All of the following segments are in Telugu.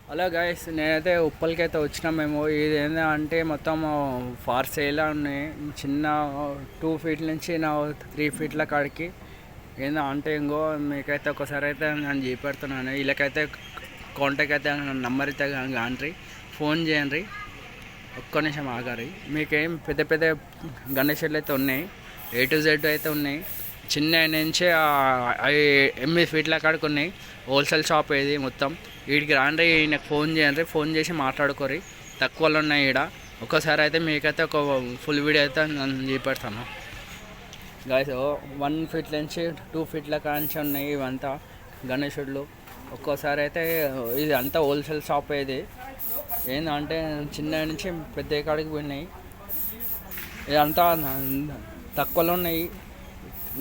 హలో గైస్, నేనైతే ఉప్పల్కి అయితే వచ్చినాం మేము. ఇది ఏంటంటే మొత్తం ఫార్ సేల్ ఉన్నాయి. చిన్న 2 ఫీట్ నుంచి నా 3 ఫీట్ల కాడికి ఏంటంటే ఇంకో మీకైతే ఒకసారి అయితే నేను చూపెడుతున్నాను. వీళ్ళకైతే కాంటాక్ట్ అయితే నంబర్ అయితే కాంట్రీ ఫోన్ చేయండి. ఒక్క నిమిషం ఆగారి. మీకేం పెద్ద పెద్ద గణేషులు అయితే ఉన్నాయి, A to Z అయితే ఉన్నాయి. చిన్న నుంచి 8 ఫీట్ల కాడికి ఉన్నాయి. హోల్సేల్ షాప్ ఇది మొత్తం. వీడికి రాండి, ఈయనకు ఫోన్ చేయండి. ఫోన్ చేసి మాట్లాడుకోరి, తక్కువలో ఉన్నాయి ఈడ. ఒక్కసారి అయితే మీకైతే ఒక ఫుల్ వీడియో అయితే నేను చూపెడతాను గాయస్. 1 ఫీట్ నుంచి 2 ఫీట్ల కాంచి ఉన్నాయి ఇవంతా గణేశుడులు. ఒక్కోసారి అయితే ఇది అంతా హోల్సేల్ షాప్. ఇది ఏంటంటే చిన్న నుంచి పెద్ద కాడికి పోయినాయి. ఇదంతా తక్కువలో ఉన్నాయి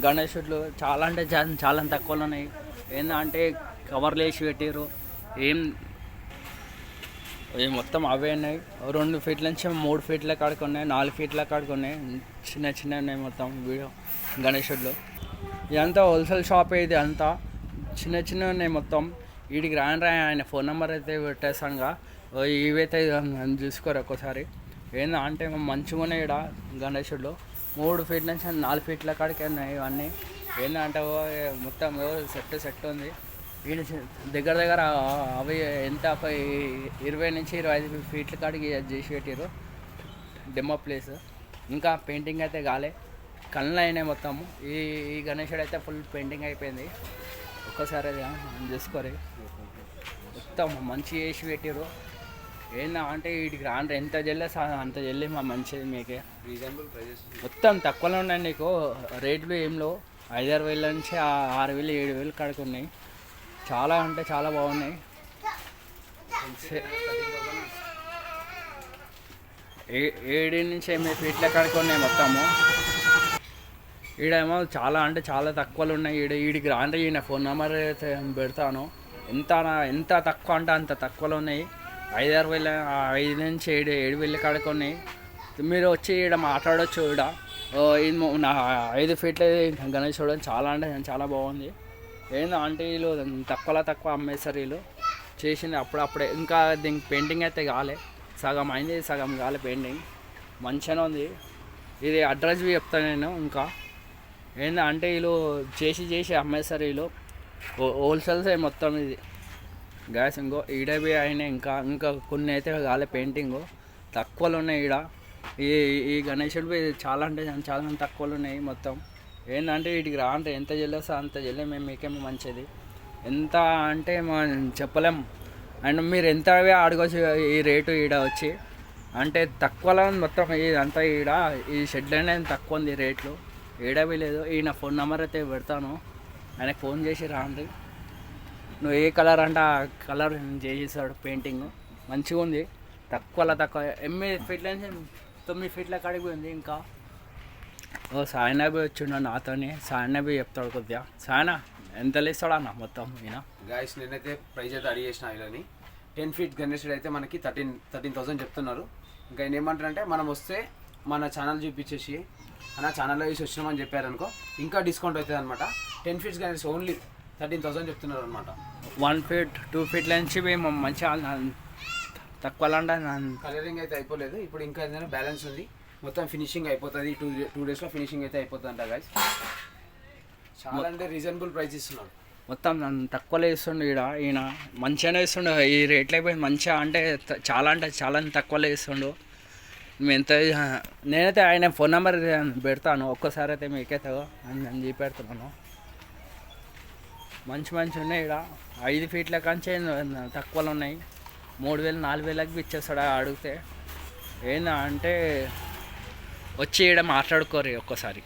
గణేశుడులు. చాలా అంటే చాలా తక్కువలో ఉన్నాయి. ఏంటంటే కవర్లు వేసి పెట్టారు. ఏం మొత్తం అవే ఉన్నాయి. 2 ఫీట్ల నుంచి 3 ఫీట్ల కాడికి ఉన్నాయి, 4 ఫీట్ల కాడికి ఉన్నాయి. చిన్న చిన్న ఉన్నాయి మొత్తం వీడియో గణేశుడులు. ఇదంతా హోల్సేల్ షాప్. ఇది అంతా చిన్న చిన్న ఉన్నాయి మొత్తం. వీడికి రాని ఆయన ఫోన్ నెంబర్ అయితే పెట్టేస్తానుగా. ఇవైతే చూసుకోరు ఒక్కసారి. ఏంటంటే మంచిగా ఉన్నాయి ఇక్కడ గణేశుడులు. 3 ఫీట్ల నుంచి 4 ఫీట్ల కాడికి ఉన్నాయి ఇవన్నీ. ఏంటంటే మొత్తం సెట్ ఉంది. వీడి దగ్గర దగ్గర అవి ఎంత 20 నుంచి 25 ఫీట్ల కాడికి చేసి పెట్టారు డెమో ప్లేస్. ఇంకా పెయింటింగ్ అయితే కాలే, కళ్ళు అయినాయి మొత్తము. ఈ గణేశుడు అయితే ఫుల్ పెయింటింగ్ అయిపోయింది. ఒక్కసారి చూసుకోరి, మొత్తం మంచి చేసి పెట్టారు. ఏంటంటే వీటికి రాండ్రు ఎంత జల్లే అంత జల్లి మంచిది. మీకే రీజనబుల్ ప్రైజెస్ మొత్తం తక్కువలో ఉన్నాయి. నీకు రేట్లు ఏంలో 5-6 వేల నుంచి 6,000 7,000 కాడికి ఉన్నాయి. చాలా అంటే చాలా బాగున్నాయి. 7 నుంచి 8 ఫీట్ల కాడికి ఉన్నాయి మొత్తము. ఈడేమో చాలా అంటే చాలా తక్కువలు ఉన్నాయి. వీడికి రాండి, ఈయన ఫోన్ నెంబర్ అయితే పెడతాను. ఎంత తక్కువ అంటే అంత తక్కువలో ఉన్నాయి. 5-6 వేల 5 నుంచి 7,000 కాడికి ఉన్నాయి. మీరు వచ్చి ఈడ మాట్లాడవచ్చు. ఇది నా 5 ఫీట్ల గణేశుడు చాలా అంటే చాలా బాగుంది. ఏంటంటే వీళ్ళు తక్కువ అమ్మేస్తారు. వీళ్ళు చేసింది అప్పుడప్పుడే. ఇంకా దీనికి పెయింటింగ్ అయితే కాలే, సగం అయింది, సగం కాలే పెయింటింగ్. మంచిగానే ఉంది. ఇది అడ్రస్ చెప్తాను నేను. ఇంకా ఏంటంటే వీళ్ళు చేసి అమ్మేస్తారు. వీళ్ళు హోల్సేల్సే మొత్తం ఇది గ్యాస్. ఇంకో ఈడబి అయినా ఇంకా కొన్ని అయితే కాలే పెయింటింగ్. తక్కువలో ఉన్నాయి ఈడ. ఈ గణేశుడు చాలా అంటే చాలా తక్కువలో ఉన్నాయి మొత్తం. ఏంటంటే వీటికి రాంటే ఎంత జల్లేస్తా అంత జల్లే మేము మీకేమో మంచిది. ఎంత అంటే మనం చెప్పలేం. అండ్ మీరు ఎంత అడగచ్చు ఈ రేటు ఈడ వచ్చి. అంటే తక్కువలో మొత్తం ఇదంతా ఈడ ఈ షెడ్లోనే తక్కువ ఉంది రేట్లు. ఏడవి లేదు. ఈయన ఫోన్ నెంబర్ అయితే పెడతాను, ఆయనకు ఫోన్ చేసి రాండి. నువ్వు ఏ కలర్ అంటే ఆ కలర్ చేసేసాడు. పెయింటింగ్ మంచిగా ఉంది. తక్కువ 8 ఫీట్ల నుంచి 9 ఫీట్ల కాడికి పోయింది. ఇంకా సాయనాబి వచ్చిండు నాతోని. సాయనాబి చెప్తాడు కొద్దిగా. సాయన ఎంత ఇస్తాడు అన్న మొత్తం ఈయన? గాయస్ నేనైతే ప్రైజ్ అయితే అడిగి చేసిన వీళ్ళని. 10 ఫీట్ గణేశుడు అయితే మనకి 13,000 చెప్తున్నారు. ఇంకా ఆయన ఏమంటారంటే మనం వస్తే మన ఛానల్ చూపించేసి అన్న ఛానల్లో వేసి వచ్చినామని చెప్పారనుకో ఇంకా డిస్కౌంట్ అవుతుంది అనమాట. 10 ఫీట్స్ గణేష్ ఓన్లీ 13,000 చెప్తున్నారు అనమాట. 1 ఫీట్ 2 ఫీట్ల నుంచి మేము మంచిగా తక్కువ. కలరింగ్ అయితే అయిపోలేదు, ఇప్పుడు ఇంకా ఏదైనా బ్యాలెన్స్ ఉంది. మొత్తం ఫినిషింగ్ అయిపోతుంది. 2 డేస్లో ఫినిషింగ్ అయితే అయిపోతుందంట గాయస్. చాలా అంటే రీజనబుల్ ప్రైస్ ఇస్తున్నాడు. మొత్తం తక్కువలో ఇస్తుండే ఈయన మంచిగానే ఇస్తుండే. ఈ రేట్లు అయిపోయింది మంచిగా. అంటే చాలా తక్కువలో ఇస్తుండు. నేనైతే ఆయన ఫోన్ నెంబర్ పెడతాను. ఒక్కసారి అయితే మీకైతే నేను చూపెడుతున్నాను. మంచి ఉన్నాయి ఇక్కడ. 5 ఫీట్ల కంటే తక్కువలో ఉన్నాయి. 3,000 4,000కి ఇచ్చేస్తాడు అడిగితే. ఏంటంటే వచ్చి ఇక్కడ మాట్లాడుకోరు ఒక్కసారి.